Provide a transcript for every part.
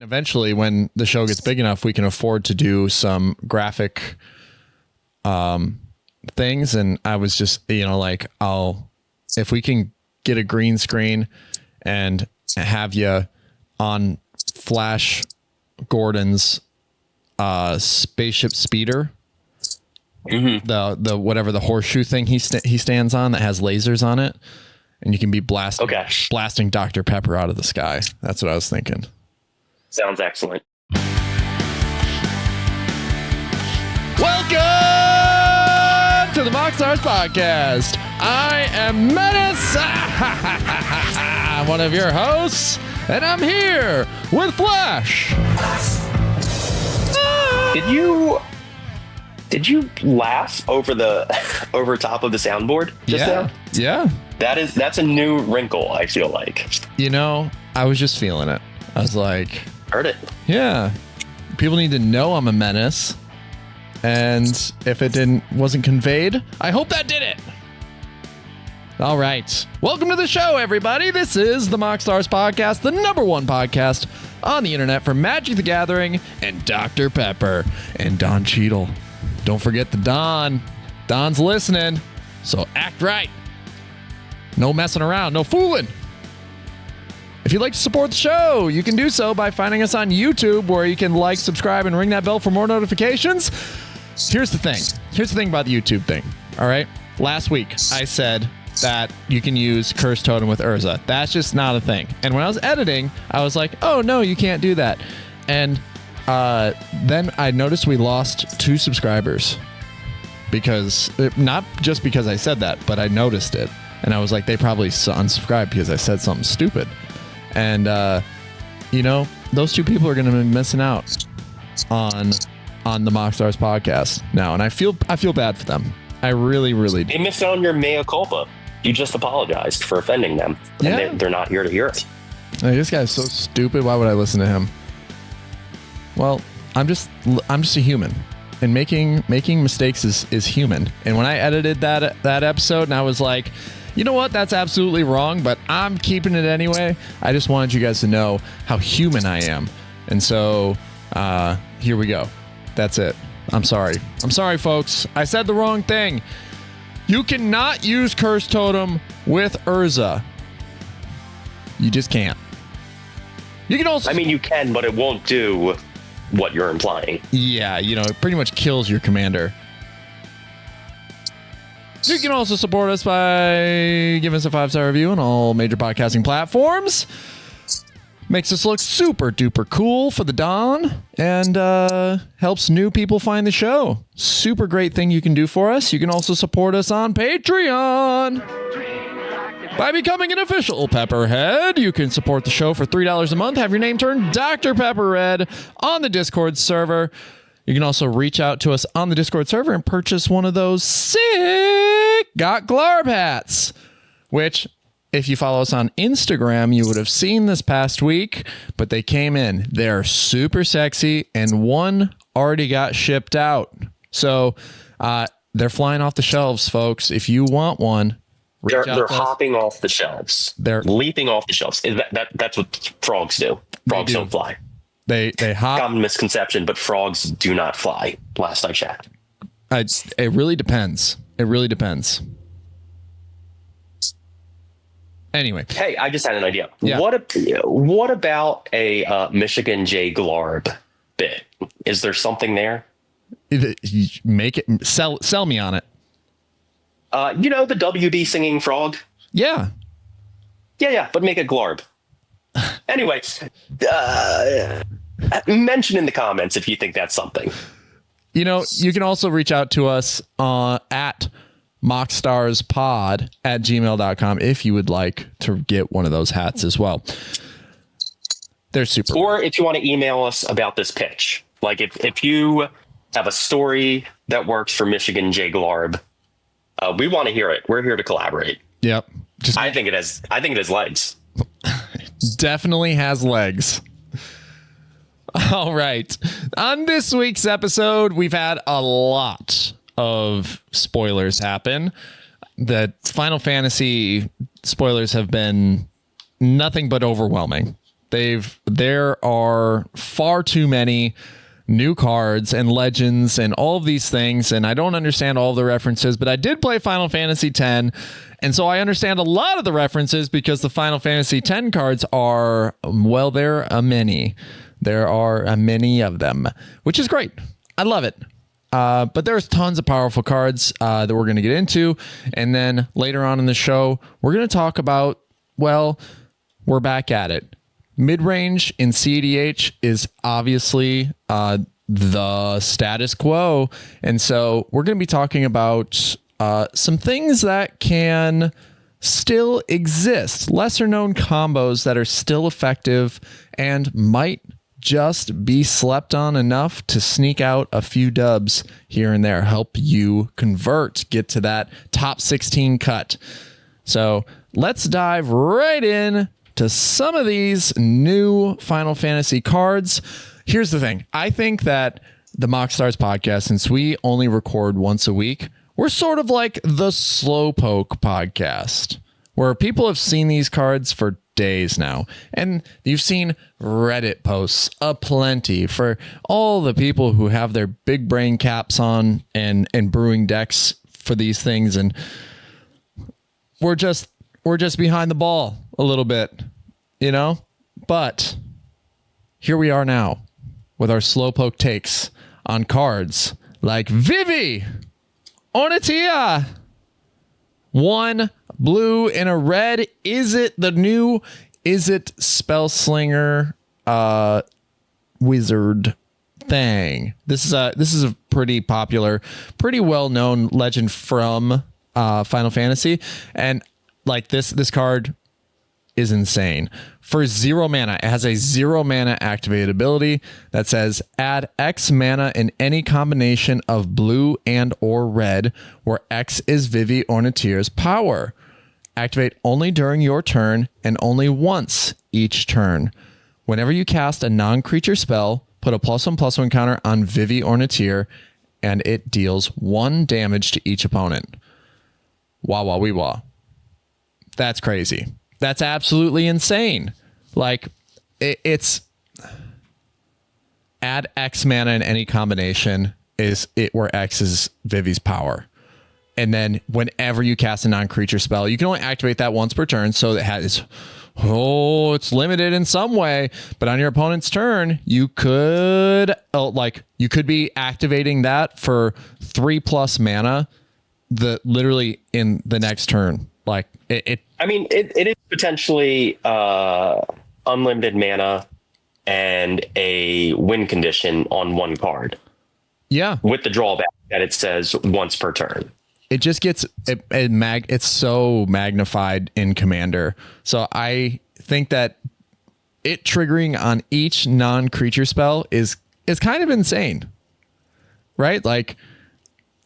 Eventually, when the show gets big enough, we can afford to do some graphic things. And I was just, if we can get a green screen and have you on Flash Gordon's spaceship speeder, the whatever the horseshoe thing he stands on that has lasers on it, and you can be blasting Dr. Pepper out of the sky. That's what I was thinking. Sounds excellent. Welcome to the MoxStars podcast. I am Menace, one of your hosts, and I'm here with Flash. Did you laugh over top of the soundboard just now? Yeah. That's a new wrinkle, I feel like. I was just feeling it. I was like, heard it. Yeah. People need to know I'm a menace. And if it wasn't conveyed, I hope that did it. All right. Welcome to the show, everybody. This is the MoxStars podcast, the #1 podcast on the internet for Magic the Gathering and Dr. Pepper and Don Cheadle. Don't forget the Don. Don's listening, so act right. No messing around, no fooling. If you'd like to support the show, you can do so by finding us on YouTube, where you can like, subscribe, and ring that bell for more notifications. Here's the thing about the YouTube thing, all right? Last week, I said that you can use Curse Totem with Urza. That's just not a thing. And when I was editing, I was like, oh, no, you can't do that. And then I noticed we lost 2 subscribers. Not just because I said that, but I noticed it. And I was like, they probably unsubscribed because I said something stupid. And, those 2 people are going to be missing out on the MoxStars podcast now. And I feel bad for them. I really, really do. They missed out on your mea culpa. You just apologized for offending them. And they're not here to hear it. Like, this guy's so stupid. Why would I listen to him? Well, I'm just a human. And making mistakes is human. And when I edited that episode, and I was like, you know what? That's absolutely wrong, but I'm keeping it anyway. I just wanted you guys to know how human I am. And so here we go. That's it. I'm sorry. I'm sorry, folks. I said the wrong thing. You cannot use Curse Totem with Urza. You just can't. You can also... you can, but it won't do what you're implying. Yeah, it pretty much kills your commander. You can also support us by giving us a 5-star review on all major podcasting platforms. Makes us look super duper cool for the Don, and helps new people find the show. Super great thing you can do for us. You can also support us on Patreon. By becoming an official Pepperhead, you can support the show for $3 a month. Have your name turned Dr. Pepperhead on the Discord server. You can also reach out to us on the Discord server and purchase one of those sick Got Glarb hats, which, if you follow us on Instagram, you would have seen this past week, but they came in. They're super sexy, and one already got shipped out. So they're flying off the shelves, folks. If you want one, they're hopping off the shelves. They're leaping off the shelves. That's what frogs do. Frogs don't fly. They hop. Common misconception, but frogs do not fly. Last I checked. It really depends. It really depends. Anyway. Hey, I just had an idea. Yeah. What about a Michigan J. Glarb bit? Is there something there? Make it sell me on it. The WB singing frog? Yeah. Yeah, but make it Glarb. Anyway, mention in the comments if you think that's something. You can also reach out to us at MoxStarsPod@gmail.com if you would like to get one of those hats as well. They're super. Or if you want to email us about this pitch. Like if you have a story that works for Michigan J. Glarb, we want to hear it. We're here to collaborate. Yep. I think it has legs. Definitely has legs. All right. On this week's episode, we've had a lot of spoilers happen. The Final Fantasy spoilers have been nothing but overwhelming. There are far too many new cards and legends and all of these things, and I don't understand all of the references, but I did play Final Fantasy X, and so I understand a lot of the references because the Final Fantasy X cards are, well, there are many. There are many of them, which is great. I love it. But there's tons of powerful cards that we're going to get into, and then later on in the show, we're going to talk about, well, we're back at it. Mid-range in cEDH is obviously the status quo. And so we're going to be talking about some things that can still exist, lesser known combos that are still effective and might just be slept on enough to sneak out a few dubs here and there, help you convert, get to that top 16 cut. So let's dive right in to some of these new Final Fantasy cards. Here's the thing. I think that the MoxStars podcast, since we only record once a week, we're sort of like the Slowpoke podcast, where people have seen these cards for days now. And you've seen Reddit posts aplenty for all the people who have their big brain caps on and brewing decks for these things. And we're just behind the ball a little bit, you know, but here we are now with our Slowpoke takes on cards like Vivi Ornatia, one blue and a red. Is it the new, is it Spellslinger wizard thing? This is a pretty popular, pretty well-known legend from Final Fantasy, and like this card is insane. For 0 mana, it has a 0 mana activated ability that says add X mana in any combination of blue and or red, where X is Vivi Ornatier's power. Activate only during your turn and only once each turn. Whenever you cast a non-creature spell, put a +1/+1 counter on Vivi Ornatier, and it deals 1 damage to each opponent. Wah wah wee wah. That's crazy. That's absolutely insane. Like, it's add X mana in any combination is it where X is Vivi's power. And then whenever you cast a non-creature spell, you can only activate that once per turn. So it has, it's limited in some way. But on your opponent's turn, you could be activating that for 3+ mana, literally in the next turn. Like it is potentially unlimited mana and a win condition on one card. Yeah. With the drawback that it says once per turn. It just gets it's so magnified in Commander. So I think that it triggering on each non-creature spell is kind of insane. Right? Like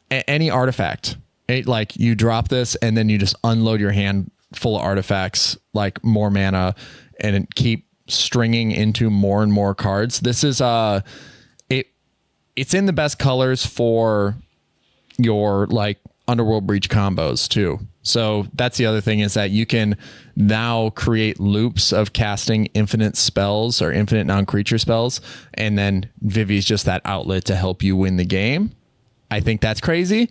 any artifact. Like you drop this and then you just unload your hand full of artifacts, like more mana, and keep stringing into more and more cards. This is it's in the best colors for your like Underworld Breach combos too. So that's the other thing, is that you can now create loops of casting infinite spells or infinite non-creature spells, and then Vivi's just that outlet to help you win the game. I think that's crazy.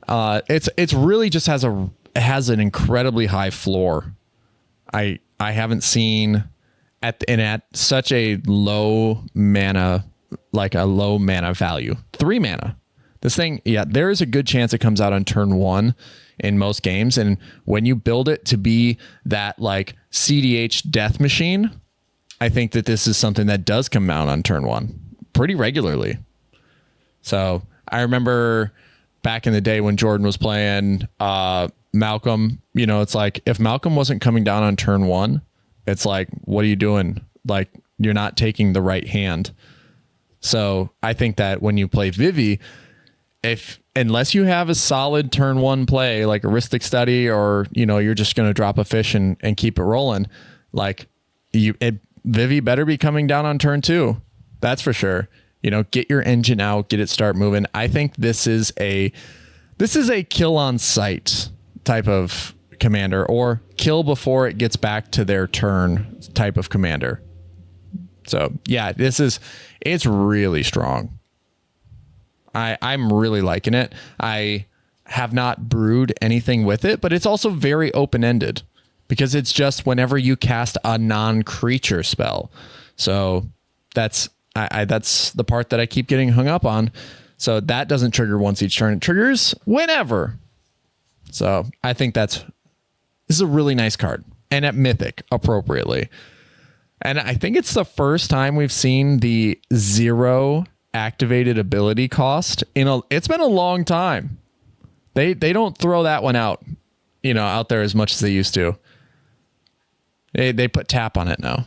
It's really just has an incredibly high floor. I haven't seen at such a low mana, like a low mana value, 3 mana. This thing, yeah, there is a good chance it comes out on turn 1 in most games. And when you build it to be that like cEDH death machine, I think that this is something that does come out on turn 1 pretty regularly. So I remember back in the day when Jordan was playing Malcolm, you know, it's like if Malcolm wasn't coming down on turn 1, it's like, what are you doing? Like, you're not taking the right hand. So I think that when you play Vivi, unless you have a solid turn 1 play like Aristic Study, or you know, you're just going to drop a fish and keep it rolling, like Vivi better be coming down on turn 2. That's for sure. You know, get your engine out, get it start moving. I think this is a kill on sight type of commander, or kill before it gets back to their turn type of commander. So yeah, it's really strong. I'm really liking it. I have not brewed anything with it, but it's also very open-ended because it's just whenever you cast a non-creature spell. So that's the part that I keep getting hung up on. So that doesn't trigger once each turn. It triggers whenever. So I think this is a really nice card, and at Mythic appropriately. And I think it's the first time we've seen the 0 activated ability cost it's been a long time. They don't throw that one out there as much as they used to. They put tap on it now.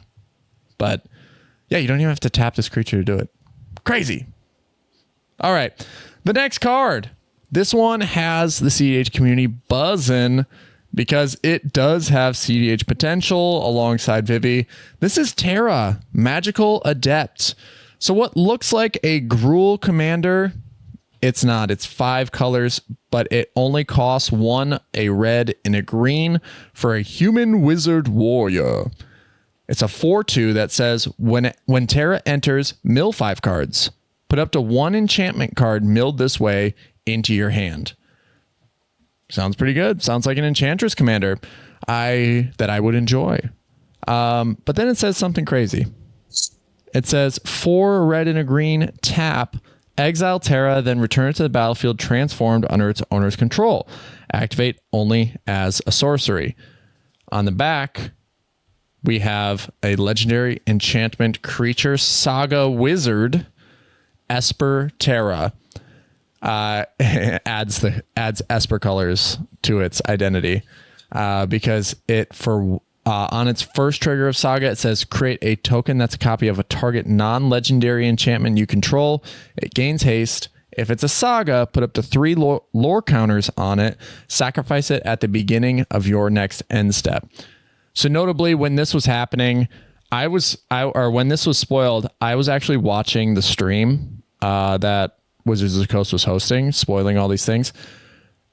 But yeah, you don't even have to tap this creature to do it. Crazy. All right. The next card. This one has the cEDH community buzzing because it does have cEDH potential alongside Vivi. This is Terra, Magical Adept. So what looks like a Gruul commander, it's not. It's 5 colors, but it only costs 1, a red and a green for a human wizard warrior. It's a 4/2 that says when Terra enters, mill 5 cards. Put up to 1 enchantment card milled this way into your hand. Sounds pretty good. Sounds like an Enchantress commander that I would enjoy. But then it says something crazy. It says 4 red and a green, tap, exile Terra, then return it to the battlefield transformed under its owner's control. Activate only as a sorcery. On the back, we have a legendary enchantment creature, Saga Wizard, Esper Terra. Adds Esper colors to its identity because on its first trigger of Saga, it says create a token that's a copy of a target non-legendary enchantment you control. It gains haste. If it's a Saga, put up to 3 lore counters on it. Sacrifice it at the beginning of your next end step. So notably, when this was happening, when this was spoiled, I was actually watching the stream that Wizards of the Coast was hosting, spoiling all these things.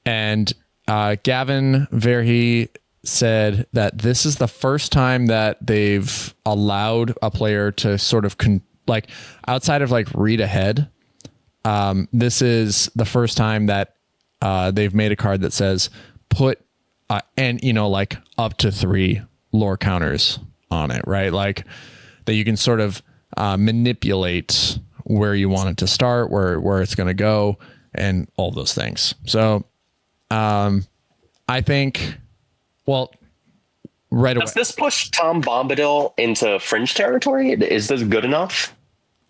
And Gavin Verhey said that this is the first time that they've allowed a player to sort of outside of read ahead. This is the first time that they've made a card that says put up to 3 lore counters on it, right? Like that you can sort of manipulate where you want it to start, where it's going to go, and all those things. So I think, right away. Does this push Tom Bombadil into fringe territory? Is this good enough?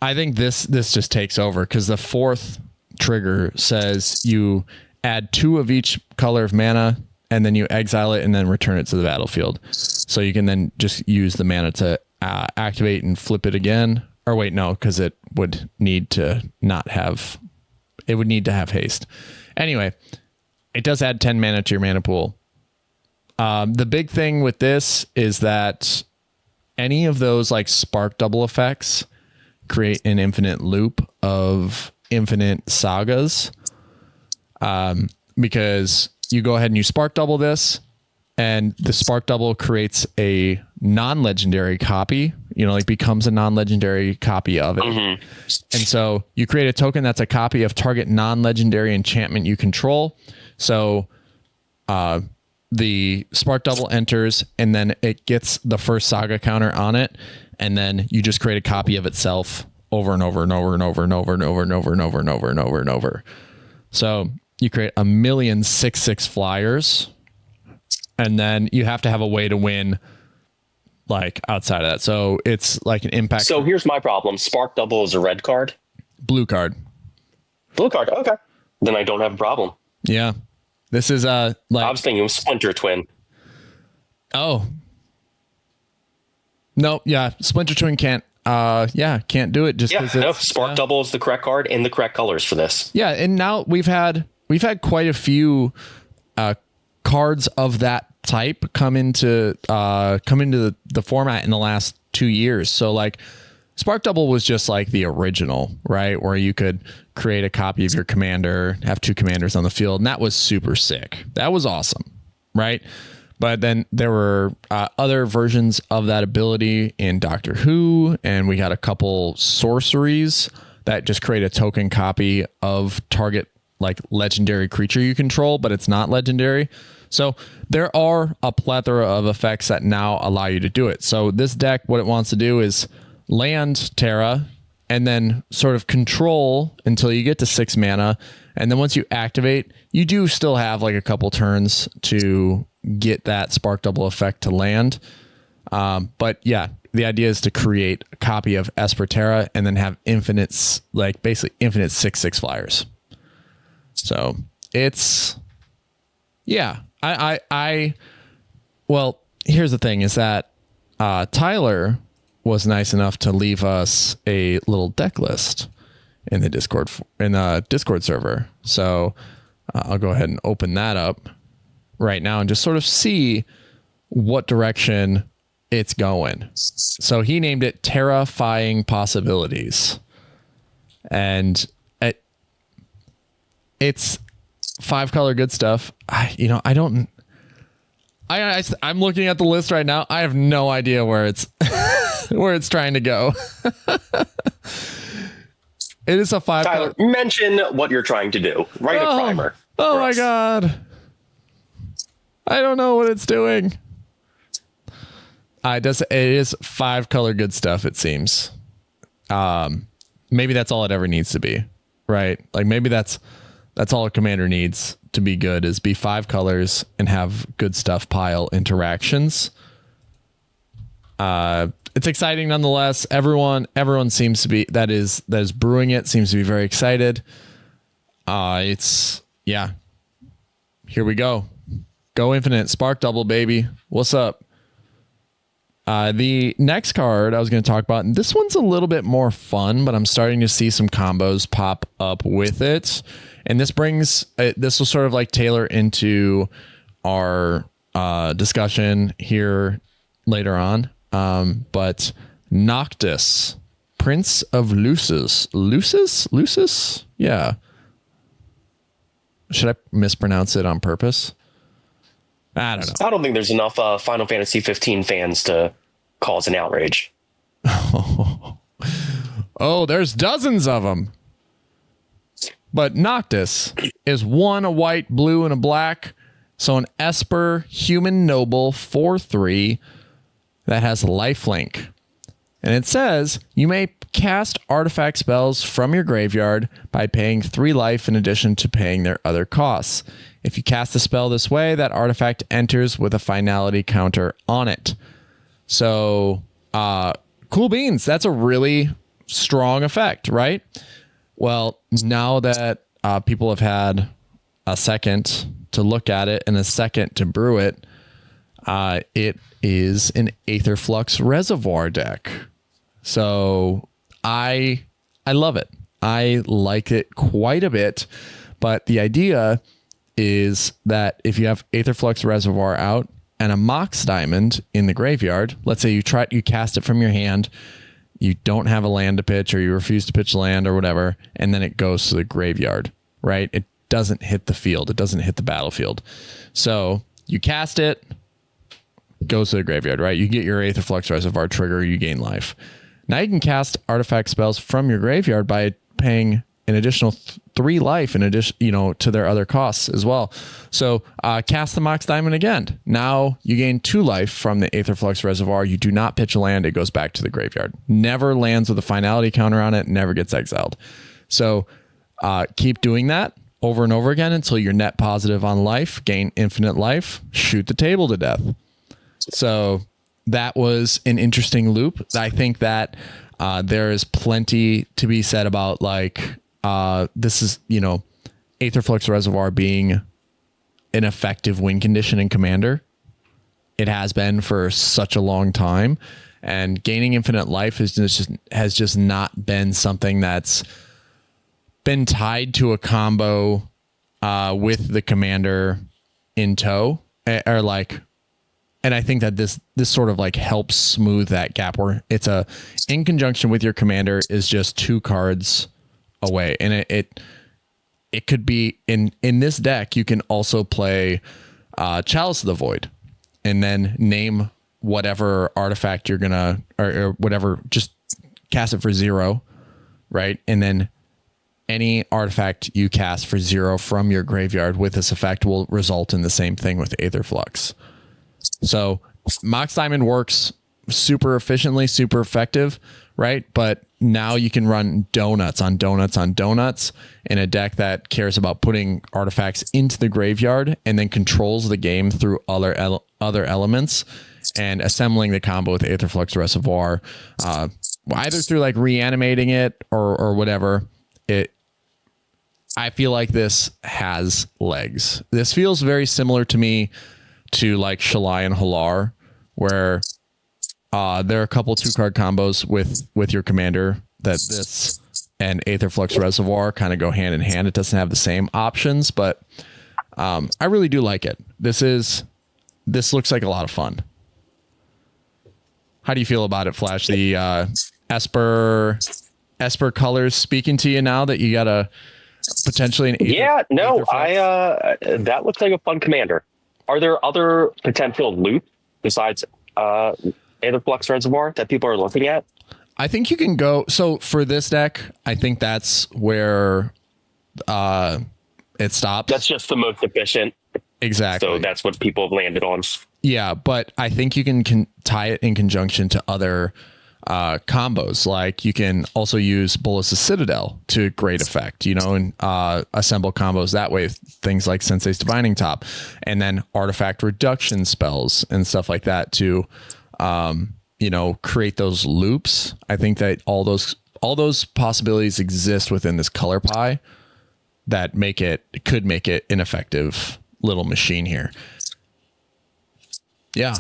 I think this just takes over because the 4th trigger says you add 2 of each color of mana, and then you exile it and then return it to the battlefield. So you can then just use the mana to activate and flip it again. Or wait, no, because it would need to have haste. Anyway, it does add 10 mana to your mana pool. The big thing with this is that any of those spark double effects create an infinite loop of infinite sagas. Because you go ahead and you spark double this, and the spark double creates a non-legendary copy, becomes a non-legendary copy of it. Mm-hmm. And so you create a token that's a copy of target non-legendary enchantment you control. So the spark double enters, and then it gets the first saga counter on it, and then you just create a copy of itself over and over and over and over and over and over and over and over and over and over and over. So you create a million 6/6 flyers, and then you have to have a way to win outside of that. So it's an impact. So here's my problem. Spark double is a red card. Blue card. Blue card. Okay. Then I don't have a problem. Yeah. This is I was thinking Splinter Twin. Oh. No, yeah. Splinter Twin can't do it just because Spark double is the correct card in the correct colors for this. Yeah, and now we've had quite a few cards of that type come into the format in the last 2 years. So Spark Double was just the original, right? Where you could create a copy of your commander, have 2 commanders on the field, and that was super sick. That was awesome, right? But then there were other versions of that ability in Doctor Who, and we got a couple sorceries that just create a token copy of target like legendary creature you control, but it's not legendary. So there are a plethora of effects that now allow you to do it. So this deck, what it wants to do is land Terra and then sort of control until you get to 6 mana. And then once you activate, you do still have like a couple turns to get that Spark Double effect to land. But yeah, the idea is to create a copy of Esper Terra and then have infinite, like basically infinite 6/6 flyers. So it's, yeah, well, here's the thing is that Tyler was nice enough to leave us a little deck list in the Discord server. So I'll go ahead and open that up right now and just sort of see what direction it's going. So he named it Terrifying Possibilities. And it's 5-color good stuff. I'm looking at the list right now. I have no idea where it's where it's trying to go. It is a 5-color. Tyler, mention what you're trying to do. Write a primer. Oh my God. I don't know what it's doing. It is 5-color good stuff, it seems. Maybe that's all it ever needs to be, right? Like maybe that's all a commander needs to be good, is be 5 colors and have good stuff pile interactions. It's exciting nonetheless. Everyone seems to be that is brewing it seems to be very excited. Yeah. Here we go. Go infinite, Spark Double, baby. What's up? The next card I was going to talk about, and this one's a little bit more fun, but I'm starting to see some combos pop up with it. And this will sort of like tailor into our discussion here later on. But Noctis, Prince of Lucis. Lucis? Yeah. Should I mispronounce it on purpose? I don't know. I don't think there's enough Final Fantasy 15 fans to cause an outrage. Oh, there's dozens of them. But Noctis is 1, a white, blue, and a black. So an Esper human noble 4/3 that has lifelink. And it says you may cast artifact spells from your graveyard by paying 3 life in addition to paying their other costs. If you cast a spell this way, that artifact enters with a finality counter on it. So, cool beans. That's a really strong effect, right? Well, now that people have had a second to look at it and a second to brew it, it is an Aetherflux Reservoir deck. So I love it. I like it quite a bit. But the idea is that if you have Aetherflux Reservoir out and a Mox Diamond in the graveyard, let's say you cast it from your hand, you don't have a land to pitch or you refuse to pitch land or whatever, and then it goes to the graveyard, right? It doesn't hit the field. It doesn't hit the battlefield. So you cast it, goes to the graveyard, right? You get your Aetherflux Reservoir trigger, you gain life. Now you can cast artifact spells from your graveyard by paying an additional 3 life in addition, to their other costs as well. So cast the Mox Diamond again. Now you gain 2 life from the Aetherflux Reservoir. You do not pitch a land. It goes back to the graveyard. Never lands with a finality counter on it. Never gets exiled. So keep doing that over and over again until you're net positive on life, gain infinite life, shoot the table to death. So that was an interesting loop. I think that there is plenty to be said about this is, Aetherflux Reservoir being an effective win condition in Commander. It has been for such a long time, and gaining infinite life has just not been something that's been tied to a combo with the Commander in tow, and I think that this sort of helps smooth that gap where it's in conjunction with your Commander is just 2 cards away. And it could be in this deck, you can also play Chalice of the Void. and then name whatever artifact you're gonna or whatever, just cast it for 0, right? And then any artifact you cast for 0 from your graveyard with this effect will result in the same thing with Aetherflux. So Mox Diamond works super efficiently, super effective, right? But now you can run donuts on donuts on donuts in a deck that cares about putting artifacts into the graveyard and then controls the game through other elements and assembling the combo with Aetherflux Reservoir, either through like reanimating it or whatever. I feel like this has legs. This feels very similar to me to like Shalai and Halar, where there are a couple 2-card combos with your commander that this and Aetherflux Reservoir kind of go hand in hand. It doesn't have the same options, but I really do like it. This looks like a lot of fun. How do you feel about it, Flash? The Esper colors speaking to you now that you got a potentially an Aetherflux? That looks like a fun commander. Are there other potential loot besides Aetherflux Reservoir that people are looking at? I think you can go. So for this deck, I think that's where it stops. That's just the most efficient. Exactly. So that's what people have landed on. Yeah, but I think you can tie it in conjunction to other combos. Like you can also use Bolas' Citadel to great effect, and assemble combos that way. Things like Sensei's Divining Top, and then artifact reduction spells and stuff like that to, create those loops. I think that all those possibilities exist within this color pie that could make it an effective little machine here. Yeah.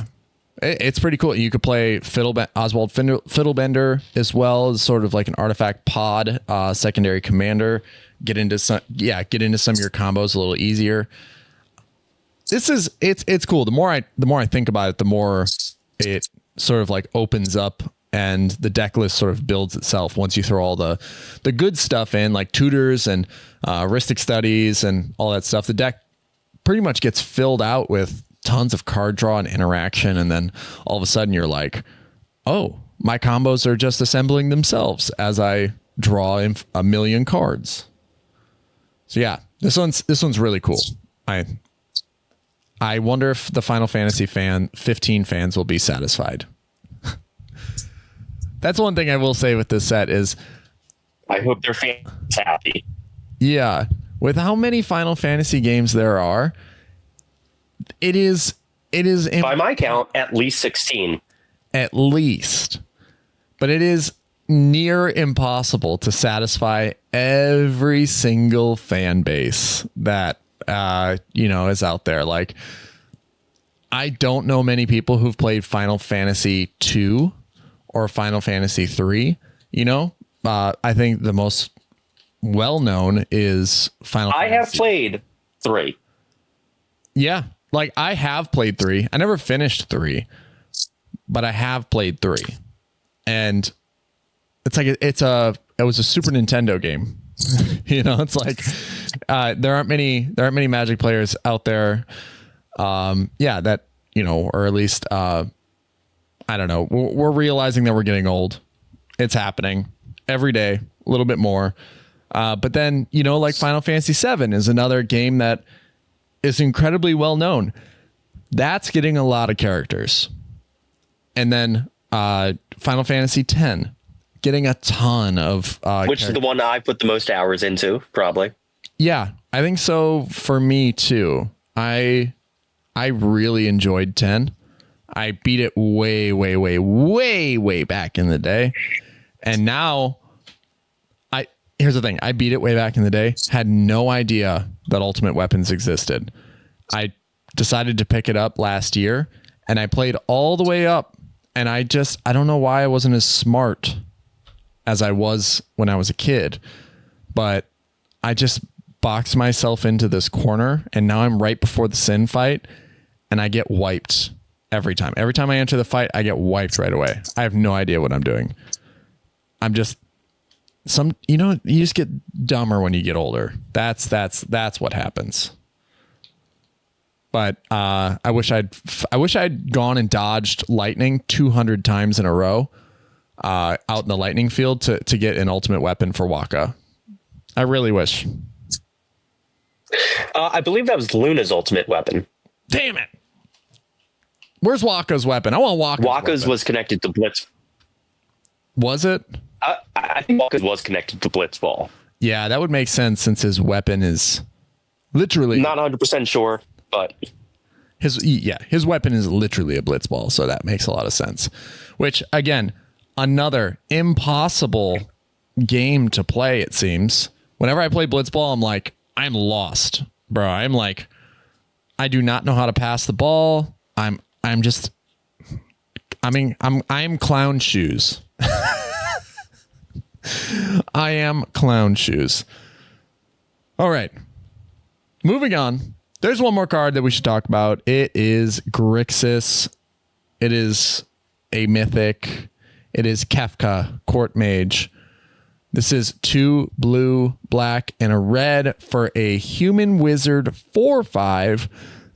It's pretty cool. You could play Oswald Fiddlebender as well as sort of like an artifact pod, secondary commander. Get into some of your combos a little easier. It's cool. The more I think about it, the more it sort of like opens up and the deck list sort of builds itself once you throw all the good stuff in, like tutors and heuristic studies and all that stuff. The deck pretty much gets filled out with tons of card draw and interaction, and then all of a sudden you're like, oh, my combos are just assembling themselves as I draw in a million cards. So yeah, this one's really cool. I wonder if the Final Fantasy 15 fans will be satisfied. That's one thing I will say with this set is I hope their fans are happy. Yeah, with how many Final Fantasy games there are, it is by my count at least 16. At least. But it is near impossible to satisfy every single fan base that is out there. Like, I don't know many people who've played Final Fantasy 2 or Final Fantasy 3. I think the most well-known is Final Fantasy. I have played 3. Yeah. Like, I have played 3. I never finished 3, but I have played 3. And it's like it was a Super Nintendo game. It's like there aren't many Magic players out there that or at least I don't know, we're realizing that we're getting old. It's happening every day, a little bit more. But then, like Final Fantasy 7 is another game that is incredibly well known. That's getting a lot of characters. And then Final Fantasy 10 getting a ton of which is the one I put the most hours into, probably. Yeah, I think so for me too. I really enjoyed 10. I beat it way, way, way, way, way back in the day. And now here's the thing. I beat it way back in the day, had no idea that Ultimate Weapons existed. I decided to pick it up last year and I played all the way up, and I don't know why I wasn't as smart as I was when I was a kid, but I just boxed myself into this corner, and now I'm right before the Sin fight and I get wiped every time. Every time I enter the fight, I get wiped right away. I have no idea what I'm doing. I'm just you just get dumber when you get older. That's what happens. But I wish I'd gone and dodged lightning 200 times in a row out in the lightning field to get an ultimate weapon for Waka. I really wish. I believe that was Luna's ultimate weapon. Damn it. Where's Waka's weapon? I want Waka's was connected to Blitz. Was it? I think Waka's was connected to Blitzball. Yeah, that would make sense since his weapon is literally... Not 100% sure, but... His weapon is literally a Blitzball, so that makes a lot of sense. Which, again, another impossible game to play, it seems. Whenever I play Blitzball, I'm like, I'm lost, bro. I'm like, I do not know how to pass the ball. I'm clown shoes. I am clown shoes. All right. Moving on. There's one more card that we should talk about. It is Grixis. It is a mythic. It is Kefka, Court Mage. This is 2 blue, black, and a red for a human wizard 4/5.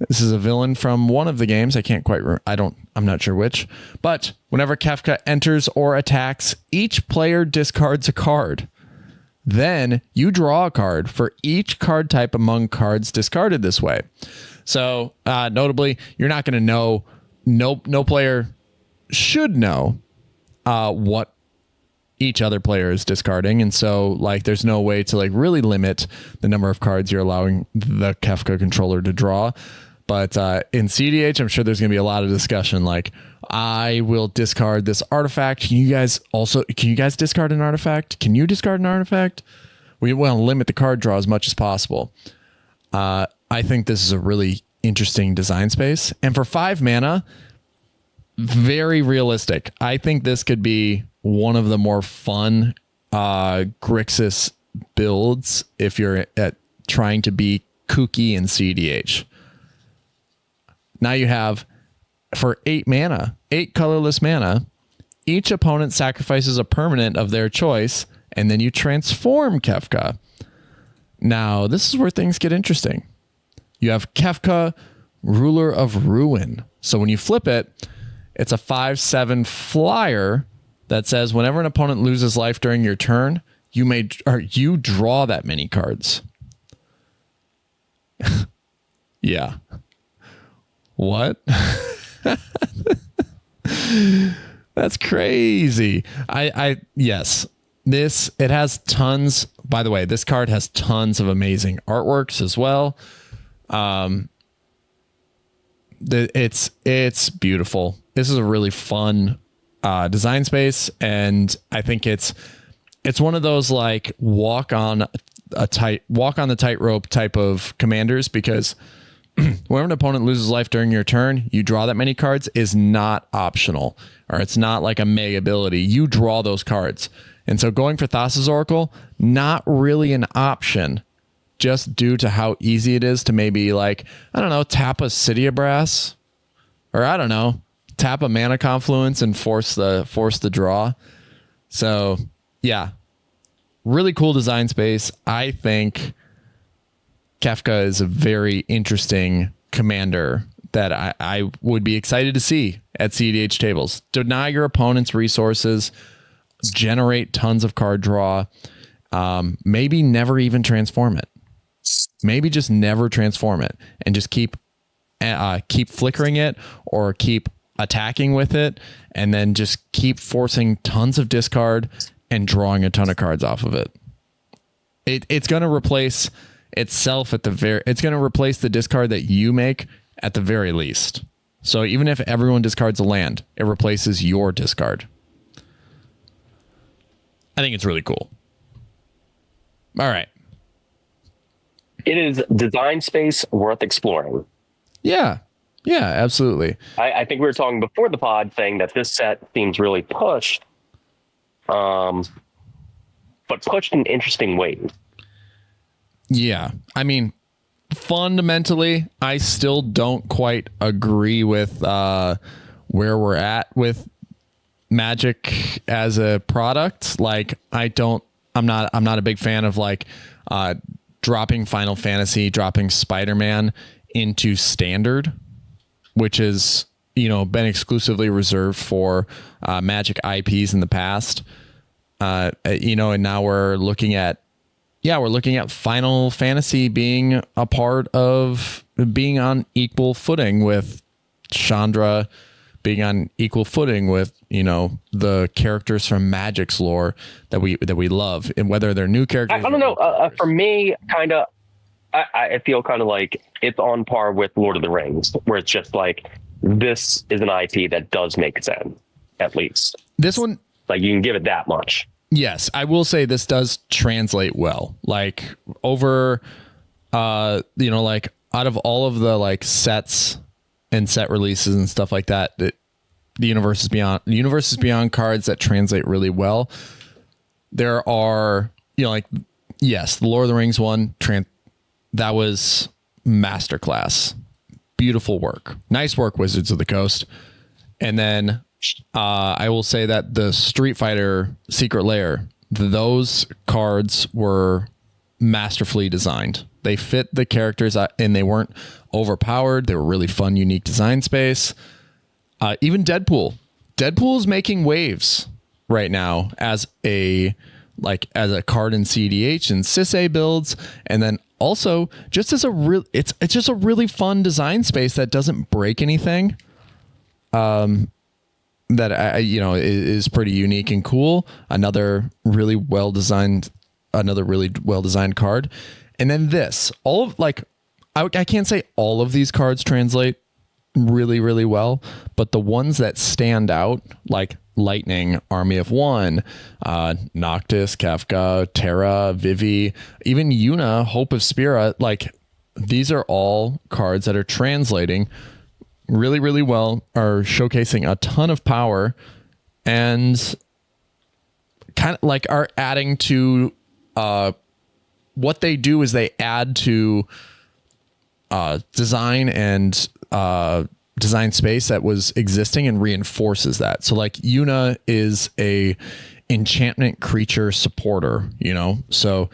This is a villain from one of the games. I can't quite I'm not sure which. But whenever Kefka enters or attacks, each player discards a card. Then you draw a card for each card type among cards discarded this way. So notably, you're not going to know, no player should know what each other player is discarding. And so like there's no way to like really limit the number of cards you're allowing the Kefka controller to draw. But in cEDH, I'm sure there's going to be a lot of discussion like, I will discard this artifact. Can you guys discard an artifact? Can you discard an artifact? We want to limit the card draw as much as possible. I think this is a really interesting design space. And for 5 mana, very realistic. I think this could be one of the more fun Grixis builds if you're trying to be kooky in cEDH. Now you have, for 8 mana, 8 colorless mana, each opponent sacrifices a permanent of their choice, and then you transform Kefka. Now, this is where things get interesting. You have Kefka, Ruler of Ruin. So when you flip it, it's a 5/7 flyer that says whenever an opponent loses life during your turn, you draw that many cards. Yeah. What? That's crazy. Yes. It has tons. By the way, this card has tons of amazing artworks as well. It's beautiful. This is a really fun design space, and I think it's one of those like walk on the tightrope type of commanders, because whenever an opponent loses life during your turn, you draw that many cards is not optional, or it's not like a mega ability. You draw those cards. And so going for Thassa's Oracle, not really an option, just due to how easy it is to maybe like, I don't know, tap a City of Brass, or I don't know, tap a Mana Confluence and force the draw. So yeah, really cool design space. I think Kefka is a very interesting commander that I would be excited to see at cEDH tables. Deny your opponent's resources, generate tons of card draw, maybe never even transform it. Maybe just never transform it and just keep flickering it or keep attacking with it, and then just keep forcing tons of discard and drawing a ton of cards off of it. It's going to replace itself it's going to replace the discard that you make at the very least. So even if everyone discards a land, it replaces your discard. I think it's really cool. All right. It is design space worth exploring. Yeah. Yeah, absolutely. I think we were talking before the pod thing that this set seems really pushed, but pushed in interesting ways. Yeah. I mean, fundamentally, I still don't quite agree with where we're at with Magic as a product. Like, I'm not a big fan of like dropping Final Fantasy, dropping Spider-Man into standard, which is, been exclusively reserved for Magic IPs in the past. And now we're looking at Final Fantasy being a part of being on equal footing with Chandra, being on equal footing with, the characters from Magic's lore that we love, and whether they're new characters. I don't know. For me, kind of, I feel kind of like it's on par with Lord of the Rings, where it's just like, this is an IP that does make sense, at least. This one, like, you can give it that much. Yes, I will say this does translate well. Like over, like out of all of the like sets and set releases and stuff like that, the Universes Beyond cards that translate really well. There are, yes, the Lord of the Rings one, that was masterclass. Beautiful work. Nice work, Wizards of the Coast. And then I will say that the Street Fighter Secret Lair, those cards were masterfully designed. They fit the characters and they weren't overpowered. They were really fun, unique design space. Even Deadpool. Deadpool's making waves right now as a card in cEDH and cEDH builds, and then also just as it's just a really fun design space that doesn't break anything. That is pretty unique and cool. Another really well designed card. And then this, I can't say all of these cards translate really, really well, but the ones that stand out, like Lightning, Army of One, Noctis, Kefka, Terra, Vivi, even Yuna, Hope of Spira, like these are all cards that are translating really, really well, are showcasing a ton of power, and kind of like are adding to what they do is they add to design and design space that was existing and reinforces that. So like Yuna is a enchantment creature supporter, so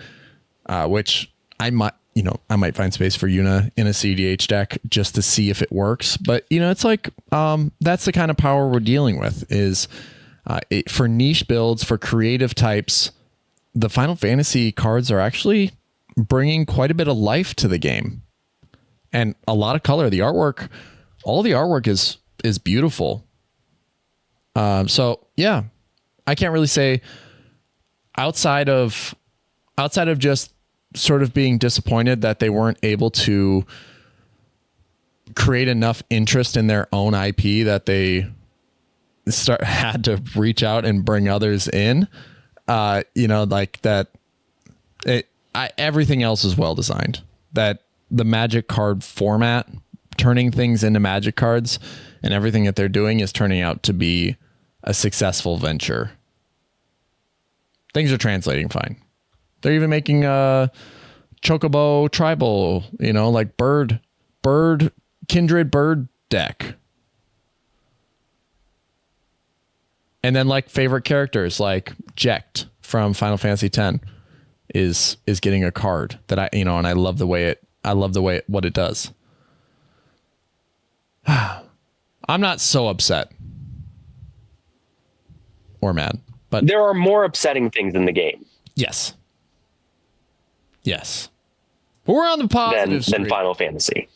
which I might find space for Yuna in a cEDH deck just to see if it works. But, it's like that's the kind of power we're dealing with is for niche builds, for creative types, the Final Fantasy cards are actually bringing quite a bit of life to the game and a lot of color. The artwork, all the artwork is beautiful. So, yeah, I can't really say outside of just sort of being disappointed that they weren't able to create enough interest in their own IP that they had to reach out and bring others in. Like that. Everything else is well designed. That the Magic card format, turning things into Magic cards, and everything that they're doing is turning out to be a successful venture. Things are translating fine. They're even making a Chocobo tribal, like kindred bird deck. And then like favorite characters like Jecht from Final Fantasy X is getting a card that and I love what it does. I'm not so upset or mad, but there are more upsetting things in the game. Yes. But we're on the positive than Final Fantasy.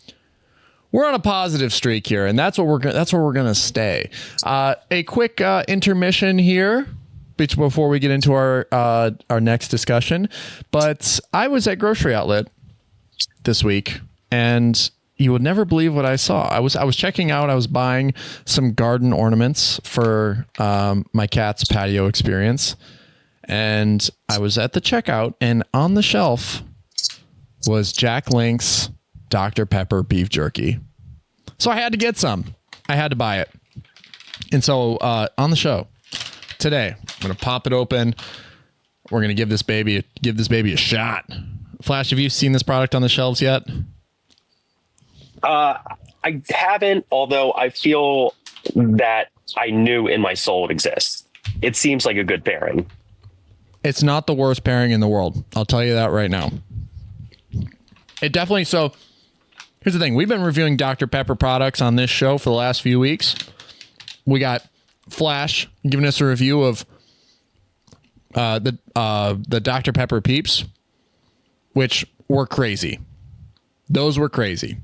We're on a positive streak here, and that's where we're going to stay. A quick intermission here before we get into our next discussion. But I was at Grocery Outlet this week, and you would never believe what I saw. I was checking out. I was buying some garden ornaments for my cat's patio experience. And I was at the checkout, and on the shelf was Jack Link's Dr. Pepper beef jerky. So I had to get some. I had to buy it. And so on the show today, I'm going to pop it open. We're going to give this baby a shot. Flash, have you seen this product on the shelves yet? I haven't, although I feel that I knew in my soul it exists. It seems like a good pairing. It's not the worst pairing in the world. I'll tell you that right now. It definitely, so Here's the thing. We've been reviewing Dr. Pepper products on this show for the last few weeks. We got Flash giving us a review of the Dr. Pepper Peeps, which were crazy. Those were crazy.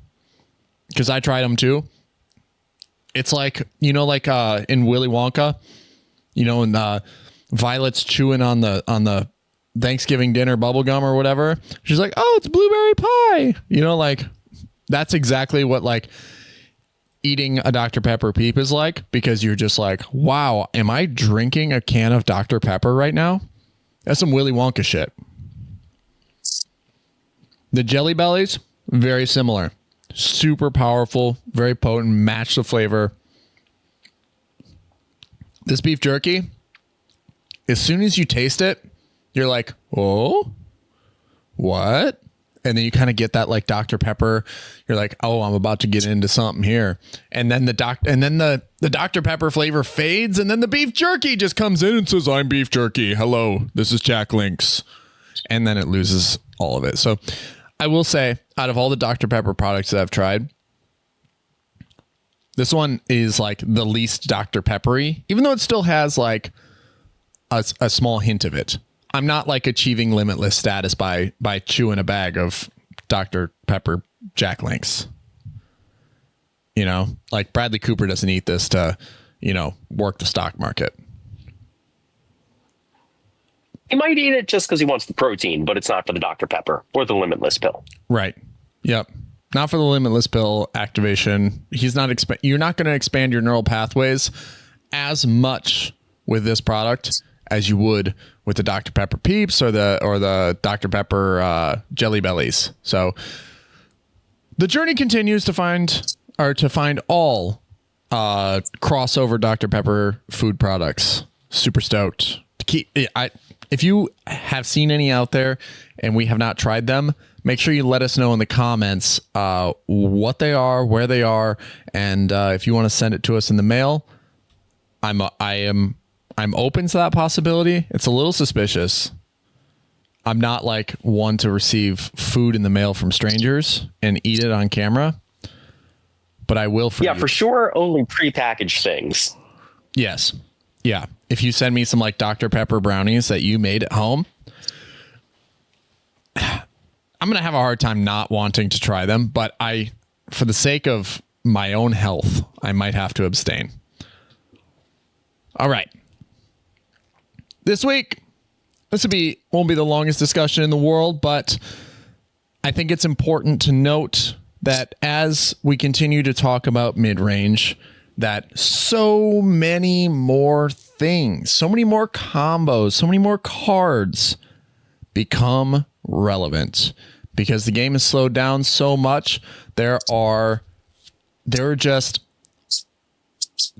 Because I tried them too. It's like, like in Willy Wonka, and Violet's chewing on the Thanksgiving dinner bubble gum or whatever. She's like, oh, it's blueberry pie. That's exactly what like eating a Dr. Pepper Peep is like, because you're just like, wow, am I drinking a can of Dr. Pepper right now? That's some Willy Wonka shit. The Jelly Bellies, very similar. Super powerful, very potent, match the flavor. This beef jerky, as soon as you taste it, you're like, oh, what? And then you kind of get that like Dr. Pepper. You're like, oh, I'm about to get into something here. And then the Dr. Pepper flavor fades, and then the beef jerky just comes in and says, I'm beef jerky. Hello, this is Jack Links. And then it loses all of it. So I will say, out of all the Dr. Pepper products that I've tried, this one is like the least Dr. Peppery, even though it still has like a small hint of it. I'm not like achieving limitless status by chewing a bag of Dr. Pepper Jack Links. Like Bradley Cooper doesn't eat this to, work the stock market. He might eat it just because he wants the protein, but it's not for the Dr. Pepper or the limitless pill. Right. Yep. Not for the limitless pill activation. He's not you're not going to expand your neural pathways as much with this product as you would with the Dr. Pepper Peeps or the Dr. Pepper Jelly Bellies. So the journey continues to find all crossover Dr. Pepper food products. Super stoked. If you have seen any out there and we have not tried them, make sure you let us know in the comments what they are, where they are, and if you want to send it to us in the mail, I'm open to that possibility. It's a little suspicious. I'm not like one to receive food in the mail from strangers and eat it on camera, but I will for you. For sure, only prepackaged things. Yes. Yeah. If you send me some like Dr. Pepper brownies that you made at home, I'm going to have a hard time not wanting to try them, but for the sake of my own health, I might have to abstain. All right. This week, won't be the longest discussion in the world, but I think it's important to note that as we continue to talk about mid-range, that so many more things, so many more combos, so many more cards become relevant because the game has slowed down so much. There are just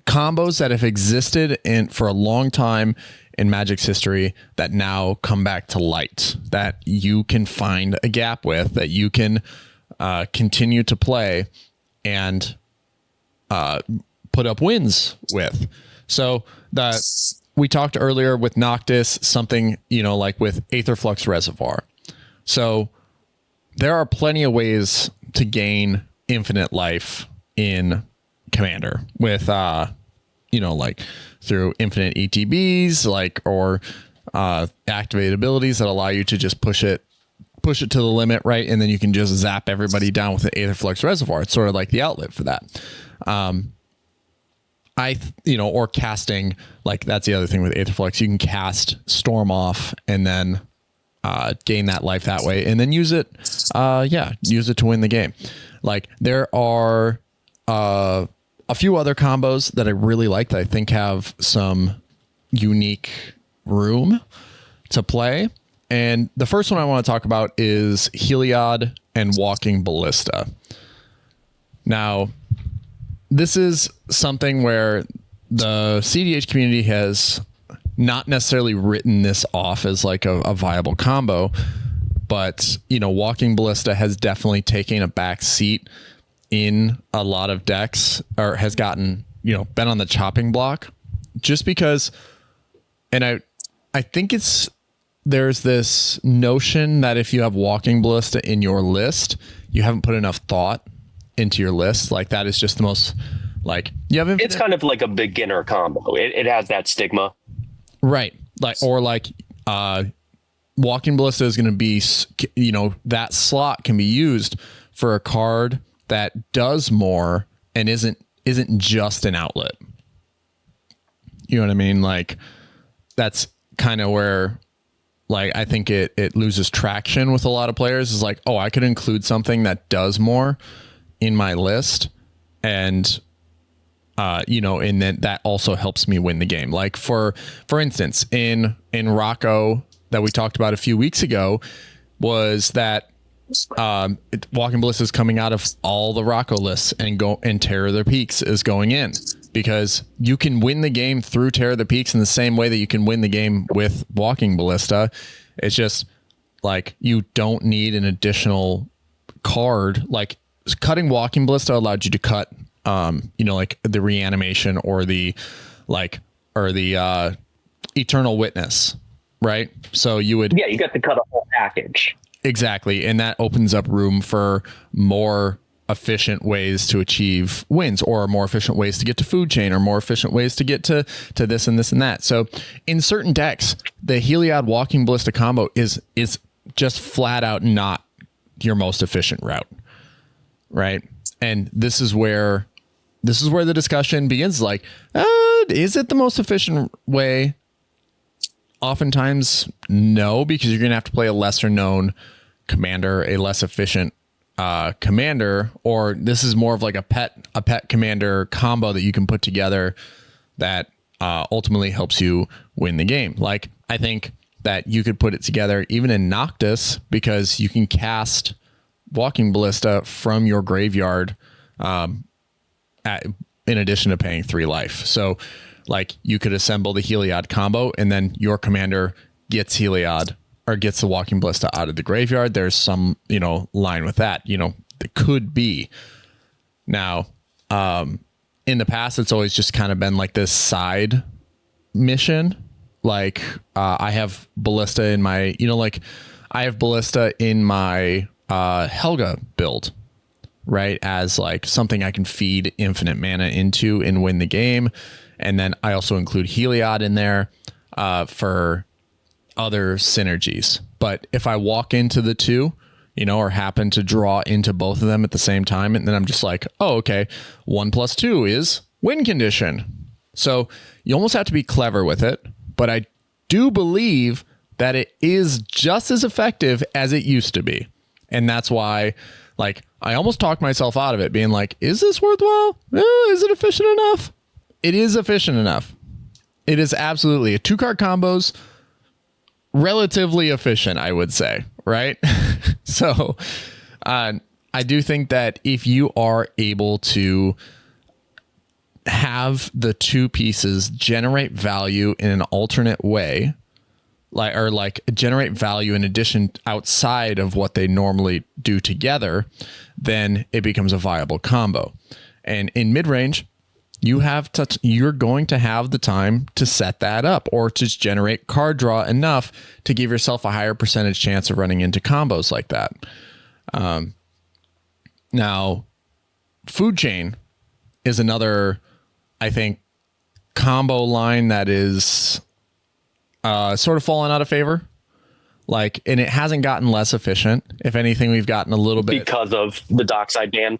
combos that have existed for a long time in Magic's history that now come back to light, that you can find a gap with, that you can continue to play and put up wins with. So we talked earlier with Noctis, something, like with Aetherflux Reservoir. So there are plenty of ways to gain infinite life in Commander with, like through infinite ETBs, or activated abilities that allow you to just push it to the limit, right? And then you can just zap everybody down with the Aetherflux Reservoir. It's sort of like the outlet for that. Or casting, like that's the other thing with Aetherflux. You can cast Storm off and then gain that life that way, and then use it to win the game. Like there are a few other combos that I really like that I think have some unique room to play. And the first one I want to talk about is Heliod and Walking Ballista. Now, this is something where the cEDH community has not necessarily written this off as like a viable combo, but Walking Ballista has definitely taken a back seat in a lot of decks, or has gotten, been on the chopping block, just because, and I think there's this notion that if you have Walking Ballista in your list, you haven't put enough thought into your list. Like that is just the most like you have infinite, It's kind of like a beginner combo. It has that stigma. right? Like or like Walking Ballista is going to be, you know, that slot can be used for a card that does more and isn't just an outlet. You know what I mean? Like that's kind of where like I think it loses traction with a lot of players is like, oh, I could include something that does more in my list and you know, and then that also helps me win the game. Like for instance, in Rocco that we talked about a few weeks ago was that Walking Ballista is coming out of all the Rocco lists and Terror of the Peaks is going in because you can win the game through Terror of the Peaks in the same way that you can win the game with Walking Ballista. It's just like you don't need an additional card. Like cutting Walking Ballista allowed you to cut you know, like the reanimation or the Eternal Witness, right? So you got to cut a whole package. Exactly. And that opens up room for more efficient ways to achieve wins or more efficient ways to get to food chain or more efficient ways to get to this and this and that. So in certain decks, the Heliod Walking Ballista combo is just flat out not your most efficient route. Right. And this is where the discussion begins. Like, is it the most efficient way? Oftentimes, no, because you're going to have to play a lesser known commander, a less efficient commander, or this is more of like a pet commander combo that you can put together that ultimately helps you win the game. Like, I think that you could put it together even in Noctis because you can cast Walking Ballista from your graveyard in addition to paying 3 life. So like you could assemble the Heliod combo and then your commander gets Heliod or gets the Walking Ballista out of the graveyard. There's some, you know, line with that, you know, that could be. Now, in the past, it's always just kind of been like this side mission. Like I have Ballista in my, you know, like I have Ballista in my Helga build. Right, as like something I can feed infinite mana into and win the game. And then I also include Heliod in there for other synergies. But if I walk into the two, you know, or happen to draw into both of them at the same time, and then I'm just like, oh, okay, 1+2 is win condition. So you almost have to be clever with it. But I do believe that it is just as effective as it used to be. And that's why, like, I almost talked myself out of it being like, is this worthwhile? Is it efficient enough? It is efficient enough. It is absolutely a 2-card combos, relatively efficient, I would say. Right. So I do think that if you are able to have the 2 pieces generate value in an alternate way, like generate value in addition outside of what they normally do together, then it becomes a viable combo. And in mid-range, you're going to have the time to set that up or to generate card draw enough to give yourself a higher percentage chance of running into combos like that. Now, Food Chain is another, I think, combo line that is sort of fallen out of favor. Like, and it hasn't gotten less efficient. If anything, we've gotten a little bit because of the dockside ban.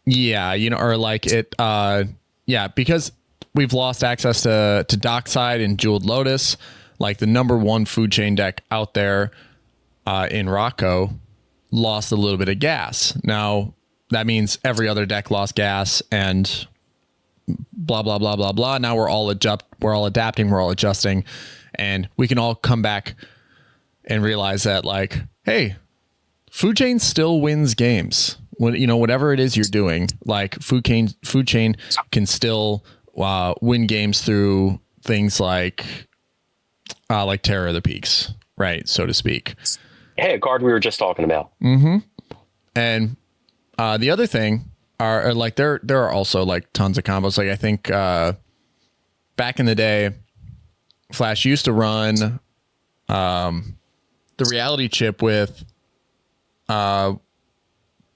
Yeah, you know, or like it, yeah, because we've lost access to Dockside and Jeweled Lotus, like the number 1 Food Chain deck out there in Rocco lost a little bit of gas. Now, that means every other deck lost gas and blah, blah, blah, blah, blah. Now we're all adapting, we're all adjusting, and we can all come back and realize that, like, hey, Food Chain still wins games. When, you know, whatever it is you're doing, like Food Chain can still win games through things like Terror of the Peaks, right, so to speak. Hey, a card we were just talking about. Mm-hmm. And the other thing are like there are also like tons of combos. Like I think back in the day, Flash used to run the reality chip with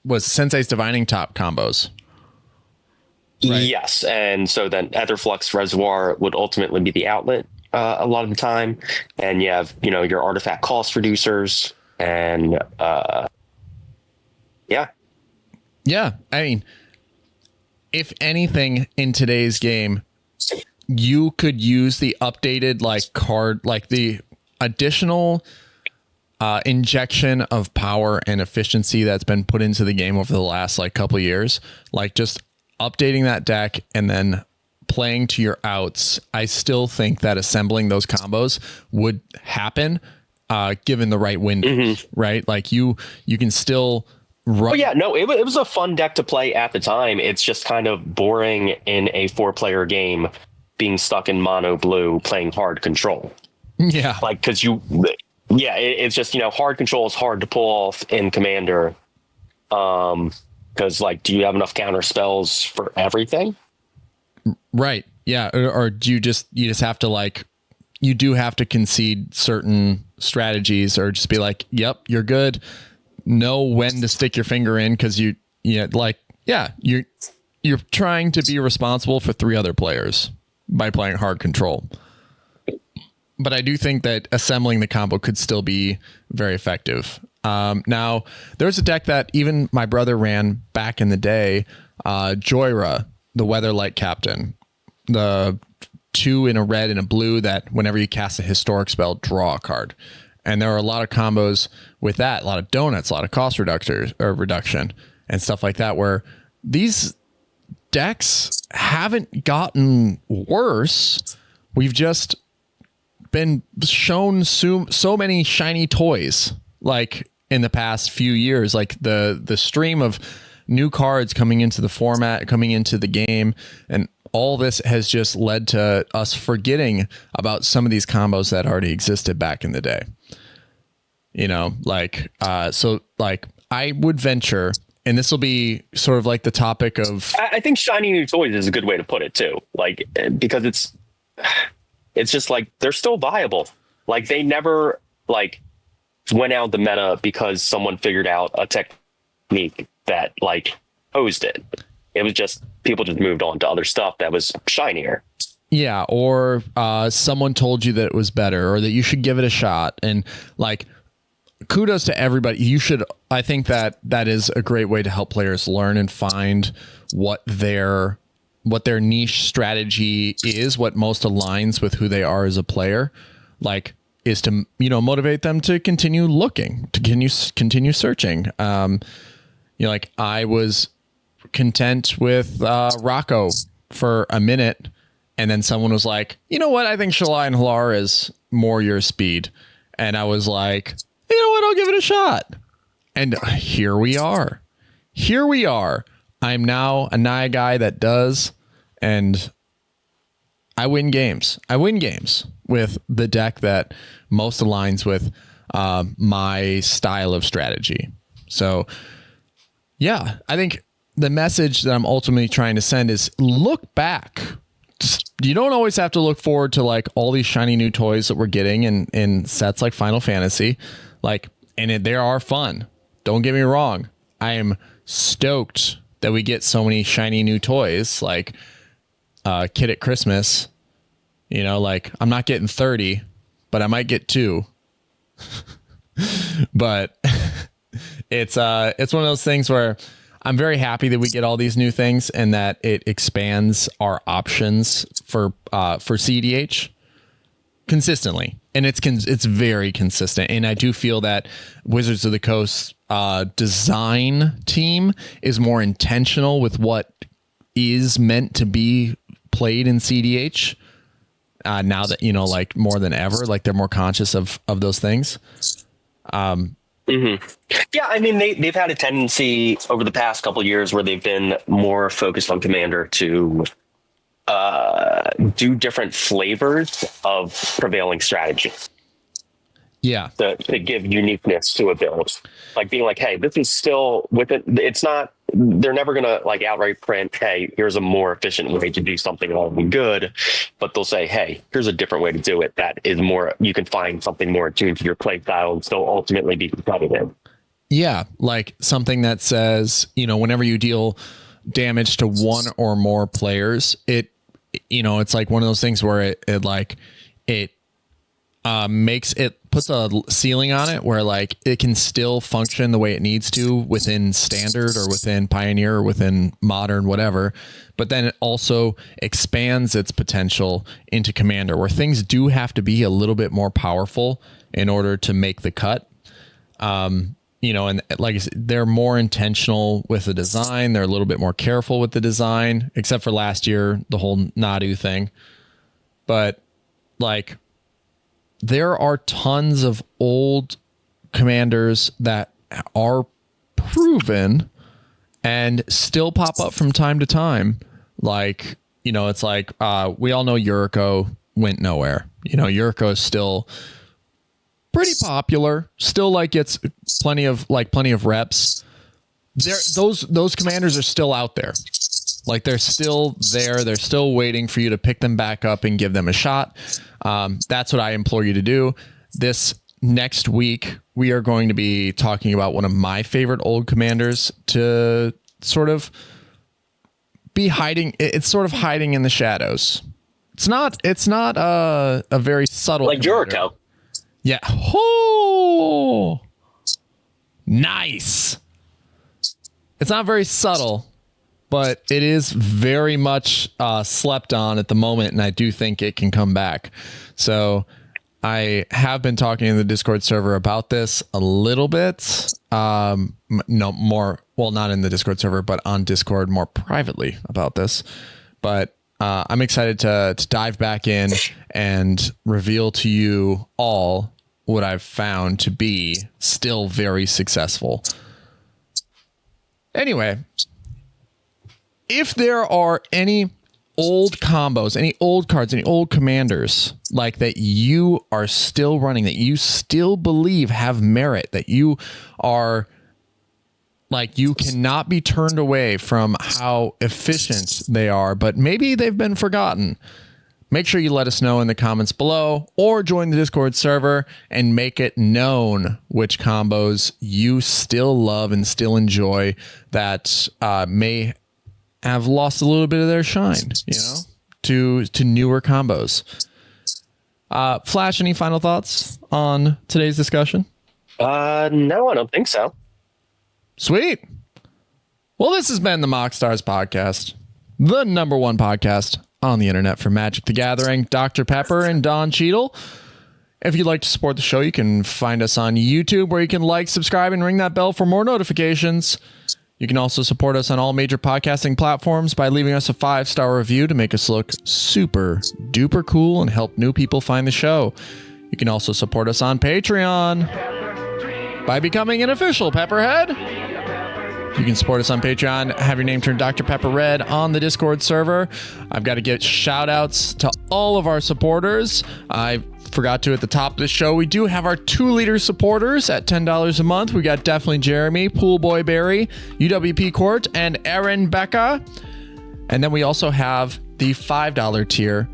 was Sensei's Divining Top combos. Right. Yes, and so then Etherflux Reservoir would ultimately be the outlet a lot of the time, and you have your artifact cost reducers, and yeah. I mean, if anything in today's game, you could use the updated card, the additional injection of power and efficiency that's been put into the game over the last couple of years, just updating that deck and then playing to your outs. I still think that assembling those combos would happen given the right windows, right? You can still run. Oh yeah, no, it was a fun deck to play at the time. It's just kind of boring in a 4-player game, being stuck in mono blue playing hard control. Yeah, because it's just hard control is hard to pull off in Commander. Because do you have enough counter spells for everything? Right. Yeah. Or do you just have to you do have to concede certain strategies, or just be yep, you're good. Know when to stick your finger in, because you're trying to be responsible for 3 other players by playing hard control. But I do think that assembling the combo could still be very effective. Now, there's a deck that even my brother ran back in the day, Joyra, the Weatherlight Captain, the 2 in a red and a blue that whenever you cast a historic spell, draw a card. And there are a lot of combos with that, a lot of donuts, a lot of cost reduction and stuff like that, where these decks haven't gotten worse. We've just been shown so many shiny toys in the past few years, the stream of new cards coming into the format, coming into the game, and all this has just led to us forgetting about some of these combos that already existed back in the day. I would venture, and this will be sort of the topic of, I think shiny new toys is a good way to put it too. Because it's just they're still viable. They never went out the meta because someone figured out a technique that posed it. It was just people just moved on to other stuff that was shinier. Yeah, or someone told you that it was better, or that you should give it a shot. And kudos to everybody. You should. I think that is a great way to help players learn and find what their niche strategy is, what most aligns with who they are as a player. Is to motivate them to continue looking, to continue searching. I was content with Rocco for a minute, and then someone was like, you know what, I think Shalai and Halar is more your speed, and I was like, you know what, I'll give it a shot. And here we are. I'm now a Naya guy that does, and I win games with the deck that most aligns with my style of strategy. So yeah, I think the message that I'm ultimately trying to send is look back. You don't always have to look forward to all these shiny new toys that we're getting in sets like Final Fantasy. They are fun. Don't get me wrong. I am stoked that we get so many shiny new toys Kid at Christmas. I'm not getting 30, but I might get 2. But it's one of those things where I'm very happy that we get all these new things and that it expands our options for cEDH consistently. And it's very consistent. And I do feel that Wizards of the Coast design team is more intentional with what is meant to be played in cEDH. Now that, more than ever, they're more conscious of those things. Yeah, I mean, they've had a tendency over the past couple of years where they've been more focused on Commander to do different flavors of prevailing strategy. Yeah. To give uniqueness to a build. Being hey, this is still with it. It's not, they're never going to outright print, hey, here's a more efficient way to do something already good. But they'll say, hey, here's a different way to do it. That is more, you can find something more attuned to your play style and still ultimately be competitive. Yeah, like something that says, whenever you deal damage to one or more players, it's like one of those things where it puts a ceiling on it where like it can still function the way it needs to within standard or within pioneer or within modern, whatever. But then it also expands its potential into commander, where things do have to be a little bit more powerful in order to make the cut. And like I said, they're more intentional with the design. They're a little bit more careful with the design, except for last year, the whole Nadu thing. But like, there are tons of old commanders that are proven and still pop up from time to time. Like, it's like, we all know Yuriko went nowhere. Yuriko is still pretty popular, still like gets plenty of reps. Those commanders are still out there. Like they're still there. They're still waiting for you to pick them back up and give them a shot. That's what I implore you to do. This next week, we are going to be talking about one of my favorite old commanders to sort of be hiding. It's sort of hiding in the shadows. It's not a very subtle, like Yuriko. Yeah. Oh, nice. It's not very subtle, but it is very much slept on at the moment, and I do think it can come back. So I have been talking in the Discord server about this a little bit. Not in the Discord server, but on Discord more privately about this. But I'm excited to dive back in and reveal to you all what I've found to be still very successful. Anyway, if there are any old combos, any old cards, any old commanders like that you are still running, that you still believe have merit, that you are like, you cannot be turned away from how efficient they are, but maybe they've been forgotten, make sure you let us know in the comments below, or join the Discord server and make it known which combos you still love and still enjoy that may have lost a little bit of their shine, to newer combos. Flash, any final thoughts on today's discussion? No, I don't think so. Sweet. Well, this has been the MoxStars podcast, the #1 podcast on the internet for Magic the Gathering. Dr. Pepper and Don Cheadle. If you'd like to support the show, you can find us on YouTube, where you can like, subscribe, and ring that bell for more notifications. You can also support us on all major podcasting platforms by leaving us a 5-star review to make us look super duper cool and help new people find the show. You can also support us on Patreon by becoming an official Pepperhead. You can support us on Patreon, have your name turned Dr. Pepper Red on the Discord server. I've got to get shout outs to all of our supporters. I forgot to at the top of the show. We do have our 2-liter supporters at $10 a month. We got Definitely Jeremy, Poolboy Barry, UWP Court, and Aaron Becca. And then we also have the $5 tier,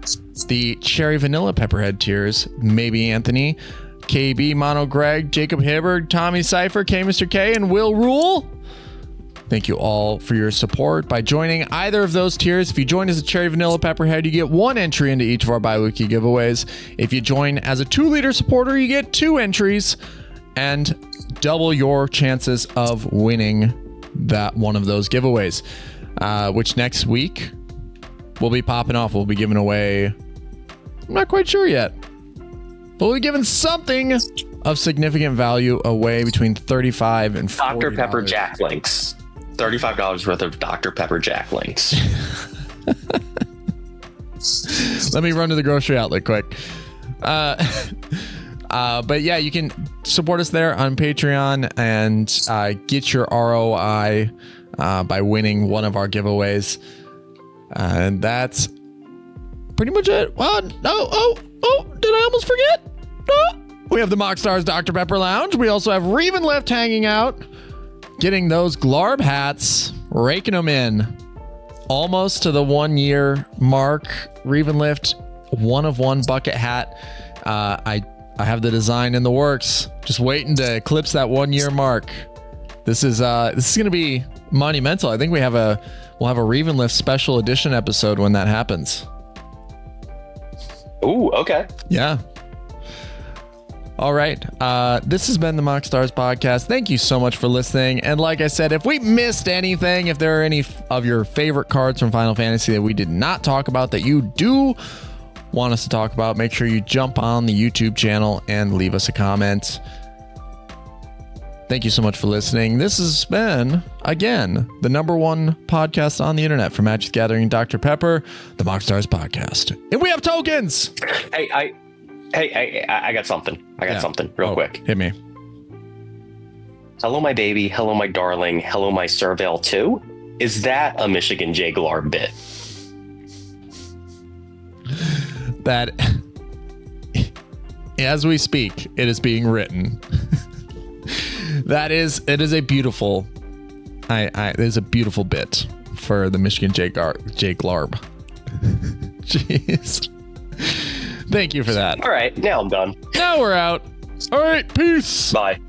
the Cherry Vanilla Pepperhead tiers, Maybe Anthony, KB, Mono Greg, Jacob Hibbard, Tommy Cypher, K Mr. K, and Will Rule. Thank you all for your support by joining either of those tiers. If you join as a Cherry Vanilla Pepperhead, you get 1 entry into each of our bi-weekly giveaways. If you join as a 2-liter supporter, you get 2 entries and double your chances of winning that one of those giveaways, which next week we'll be popping off. We'll be giving away, I'm not quite sure yet, but we'll be giving something of significant value away between $35 and $40. Dr. Pepper Jack Links. $35 worth of Dr. Pepper Jack Links. Let me run to the grocery outlet quick. But yeah, you can support us there on Patreon and get your ROI by winning one of our giveaways. And that's pretty much it. Well, did I almost forget? We have the MoxStars Dr. Pepper Lounge. We also have Reven Lift hanging out, getting those Glarb hats, raking them in. Almost to the 1-year mark. Reven Lift, 1 of 1 bucket hat. I have the design in the works. Just waiting to eclipse that 1-year mark. This is going to be monumental. I think we'll have a Ravenlift special edition episode when that happens. Ooh, okay. Yeah. All right. This has been the MoxStars podcast. Thank you so much for listening. And like I said, if we missed anything, if there are any of your favorite cards from Final Fantasy that we did not talk about that you do want us to talk about, make sure you jump on the YouTube channel and leave us a comment. Thank you so much for listening. This has been, again, the #1 podcast on the internet for Magic the Gathering Dr. Pepper, the MoxStars podcast. And we have tokens. Hey, I got something. Something real quick. Hit me. Hello, my baby. Hello, my darling. Hello, my Surveil 2. Is that a Michigan J. Glar bit? That, as we speak, it is being written. It is a beautiful, it is a beautiful bit for the Michigan J. Glarb. Jeez. Thank you for that. All right, now I'm done. Now we're out. All right, peace. Bye.